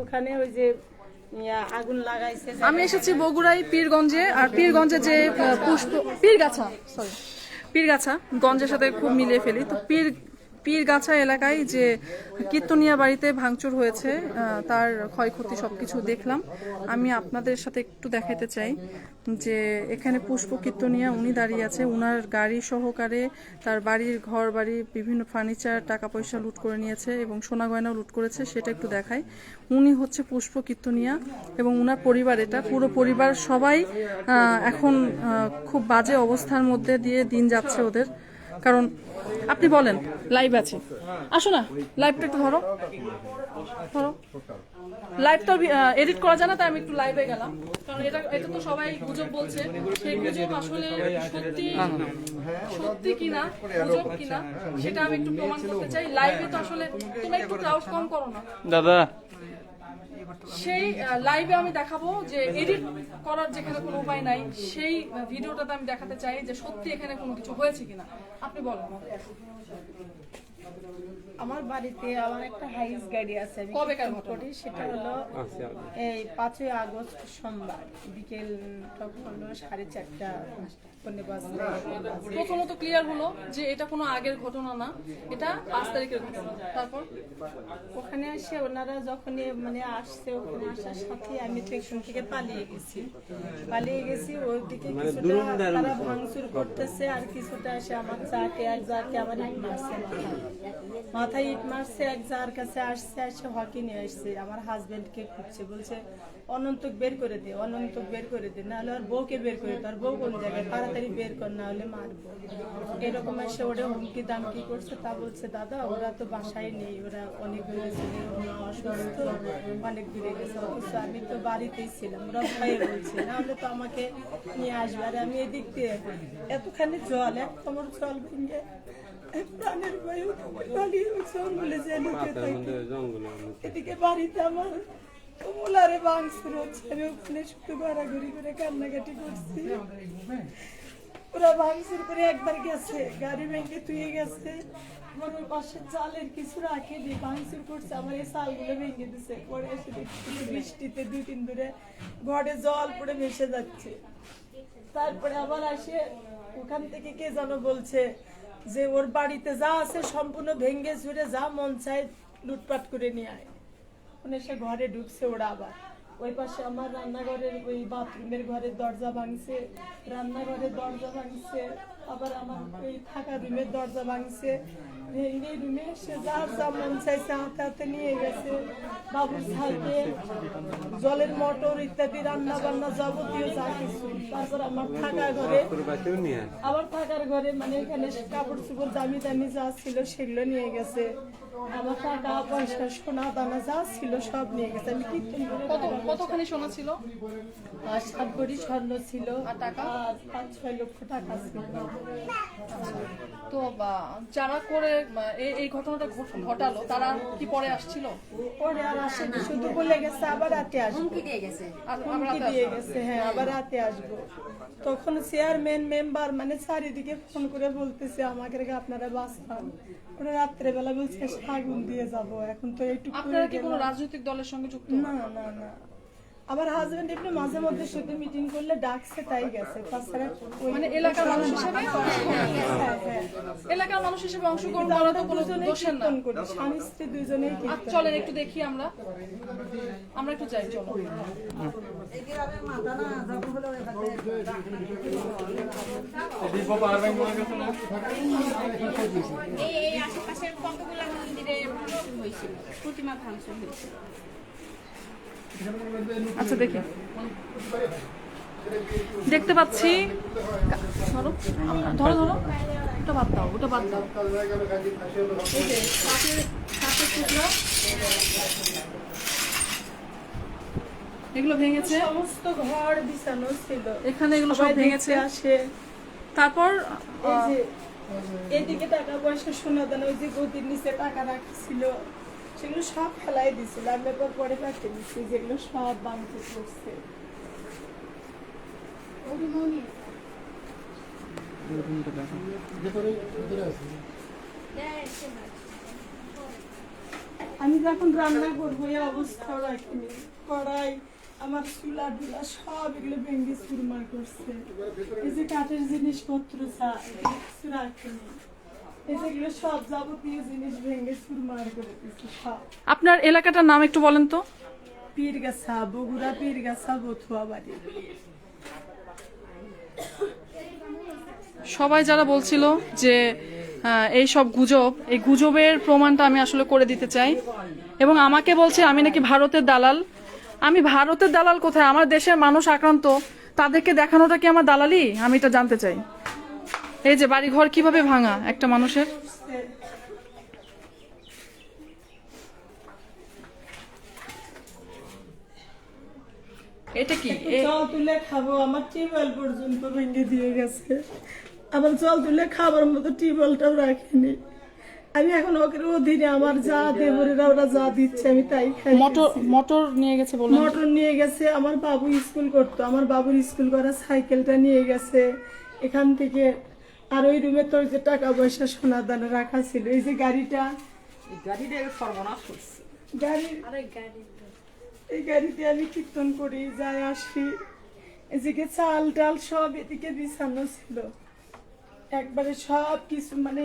ওখানে ওই যে আগুন লাগাইছে। আমি এসেছি বগুড়ায় পীরগঞ্জে, আর পীরগঞ্জে যে পীরগাছা গঞ্জের সাথে খুব মিলিয়ে ফেলি। তো পীরগাছা এলাকায় যে কীর্তনিয়া বাড়িতে ভাঙচুর হয়েছে, তার ক্ষয়ক্ষতি সবকিছু দেখলাম। আমি আপনাদের সাথে একটু দেখাতে চাই যে এখানে পুষ্প কীর্তনিয়া উনি দাঁড়িয়ে আছে, উনার গাড়ি সহকারে তার বাড়ির ঘর বাড়ি বিভিন্ন ফার্নিচার টাকা পয়সা লুট করে নিয়েছে এবং সোনা গয়নাও লুট করেছে, সেটা একটু দেখায়। উনি হচ্ছে পুষ্প কীর্তনিয়া এবং উনার পরিবার, এটা পুরো পরিবার সবাই এখন খুব বাজে অবস্থার মধ্যে দিয়ে দিন যাচ্ছে ওদের। কারণ আপনি বলেন, লাইভ আছে, আসো না লাইভটা একটু ধরো। লাইভ তো এডিট করা যায় না, তাই আমি একটু লাইভে গেলাম। কারণ এটা তো সবাই গুজব বলছে, সেই গুজব আসলে সত্যি কিনা গুজব কিনা সেটা আমি একটু প্রমাণ করতে চাই। লাইভে তো আসলে তুমি একটু ক্রাউড কম করো না দাদা। সেই লাইভে আমি দেখাবো যে এডিট করার যেখানে কোনো উপায় নাই, সেই ভিডিওটাতে আমি দেখাতে চাই যে সত্যি এখানে কোনো কিছু হয়েছে কিনা। আপনি বলেন। আমার বাড়িতে আমার একটা হাইস গাড়ি আছে, কবেকার ঘটনা? সেটা হলো এই 5ই আগস্ট সোমবার বিকেল হলো 4:30 প্রথমত ক্লিয়ার হলো যে এটা কোনো আগের ঘটনা না, এটা 5 তারিখের ঘটনা। তারপর ওখানে এসে ওনারা যখনই আসছে, ওখানে আসার সাথে আমি তো এখান থেকে পালিয়ে গেছি। ওইদিকে কিছুটা তারা ভাঙচুর করতেছে, আর কিছুটা এসে আমার এক জারকে আমার ইট মারছে, মাথায় ইট মারছে। এক জার কাছে আসছে হকি নিয়ে আসছে, আমার হাজবেন্ডকে খুঁজছে, বলছে অনন্তক বের করে দে, নাহলে আর বউকে বের করে দে, আর বউ কোন জায়গায়, তাড়াতাড়ি বের কর, না হলে মারবো। এরকম এসে ওরা হুমকি দামকি করছে। তা বলছে দাদা ওরা তো বাসায় নেই, ওরা অনেক দূরে ছিল, অসুস্থ, অনেক দূরে গেছে, অথচ আমি তো বাড়িতেই ছিলাম। ওরা ভয়ে বলছে নাহলে তো আমাকে নিয়ে আসবে। আর আমি এদিক দিয়ে এতখানি জল, এক কোমর জল ভেঙে প্রাণের ভয়ে জঙ্গলে যে লুকে থাকি। এদিকে বাড়িতে আমার কমলারে ভাঙচুর হচ্ছে, আমি ওখানে শুধু ঘোরাঘুরি করে কান্নাকাটি করছি। ওরা ভাঙচুর করে একবার গেছে, গাড়ি ভেঙে তুই গেছে, আমার ওই পাশে চালের কিছু রাখেনি, ভাঙচুর করছে, আমার এই চালগুলো ভেঙে দিছে। পরে এসে দেখছি বৃষ্টিতে 2-3 দূরে ঘরে জল পড়ে ভেসে যাচ্ছে। তারপরে আবার আসে ওখান থেকে কে যেন বলছে যে ওর বাড়িতে যা আছে সম্পূর্ণ ভেঙে চুরে যা মন চায় লুটপাট করে নিয়ে আয়। সে ঘরে ঢুকছে ওরা। আবার ওই পাশে আমার রান্নাঘরের ওই বাথরুমের ঘরের দরজা ভাঙছে, রান্নাঘরের দরজা ভাঙছে, আবার আমার ওই থাকা রুমের দরজা ভাঙছে। ভেঙে রুমে সে যার যা মন চাইছে হাতে নিয়ে গেছে। বাবুর সাইকেল, জলের মোটর ইত্যাদি, রান্না বান্না যাবতীয় যা কিছু। তারপর আমার থাকার ঘরে এখানে কাপড় চোপড় দামি দামি যা ছিল সেগুলো নিয়ে গেছে। আমার টাকা পয়সা সোনা দানা যা ছিল সব নিয়ে গেছে। আমি কীর্তন করে কতখানি সোনা ছিল? 7 ভরি স্বর্ণ ছিল, আর টাকা 5-6 লক্ষ টাকা ছিল। তো যারা করে এই ঘটনাটা ঘটালো তারা কি পরে আসছিল? পরে আর আসেনি, শুধু বলে গেছে আবার রাতে আসবো, হুমকি দিয়ে গেছে। হ্যাঁ, আবার রাতে আসবো। তখন চেয়ারম্যান মেম্বার চারিদিকে ফোন করে বলতেছে আমাকে আপনারা বাঁচান। ওরা রাত্রেবেলা বলছে আগুন দিয়ে যাবো। এখন তো এইটুকু। আপনারা কি কোনো রাজনৈতিক দলের সঙ্গে যুক্ত? না। আমার হাজবেন্ড একটু মাঝে মধ্যে শুধু মিটিং করলে ডাকছে, তাই গেছে। তাছাড়া এলাকার মানুষ হিসেবে অংশগ্রহণ করা তো কোনো দোষের না। স্বামী স্ত্রী দুজনেই। চলেন একটু দেখি, আমরা একটু যাই, চলো। এই আশেপাশের কতগুলো মন্দিরে হয়েছিল, প্রতিমা ভাঙচুর হয়েছিল। আচ্ছা দেখি, দেখতে পাচ্ছি। ধরো ওটা বাদ দাও। এই যে কাঠের টুকরা এগুলো ভেঙেছে, সমস্ত ঘর বিছানো ছিল এখানে, এগুলো সব ভেঙেছে। আসে তারপর এদিকে টাকা পয়সা সোনা দানা, ওই যে গদির নিচে টাকা রাখছিল সেগুলো সব ফেলাই দিছিল। আমি পরে পাঠিয়ে দিচ্ছি, যেগুলো সব ভাঙতে পড়ছে। আমি যখন রান্না করবো এই অবস্থাও রাখিনি, কড়াই আমার চুলা টুলা সব এগুলো ভেঙে চুরমার করছে। এই যে কাঠের জিনিসপত্র কিছু রাখিনি, এই যেগুলো সব যাবতীয় জিনিস ভেঙে চুরমার করে দিচ্ছে সব। আপনার এলাকাটার নাম একটু বলেন তো। পীরগাছা, বগুড়া পীরগাছা বথুয়া বাড়ি। সবাই যারা বলছিল যে এই সব গুজব, এই গুজবের প্রমাণটা আমি আসলে করে দিতে চাই। এবং আমাকে বলছে আমি নাকি ভারতের দালাল। আমি ভারতের দালাল কোথায়? আমার দেশের মানুষ আক্রান্ত, তাদেরকে দেখানোটা কি আমার দালালি? আমি এটা জানতে চাই। এই যে বাড়ি ঘর কিভাবে ভাঙা একটা মানুষের। এটা কি জল তুলে খাবো, আমার টিউবওয়েল পর্যন্ত ভেঙে দিয়ে গেছে। আবার জল তুলে খাবার মতো টিউবওয়েলটাও রাখিনি। আমি এখন ওকে অধীনে আমার যা দেবরেরা ওরা যা দিচ্ছে আমি তাই খাই। মোটর নিয়ে গেছে বললেন? মোটর নিয়ে গেছে, আমার বাবু স্কুল করতো, আমার বাবুর স্কুল করা সাইকেলটা নিয়ে গেছে এখান থেকে। আর ওই রুমে তোর যে টাকা পয়সা সোনা দানা রাখা ছিল, এই যে গাড়িটা, এই গাড়িতে আমি কীর্তন করি, যাই আসি। এদিকে চাল ডাল সব এদিকে বিছানো ছিল, একবারে সব কিছু মানে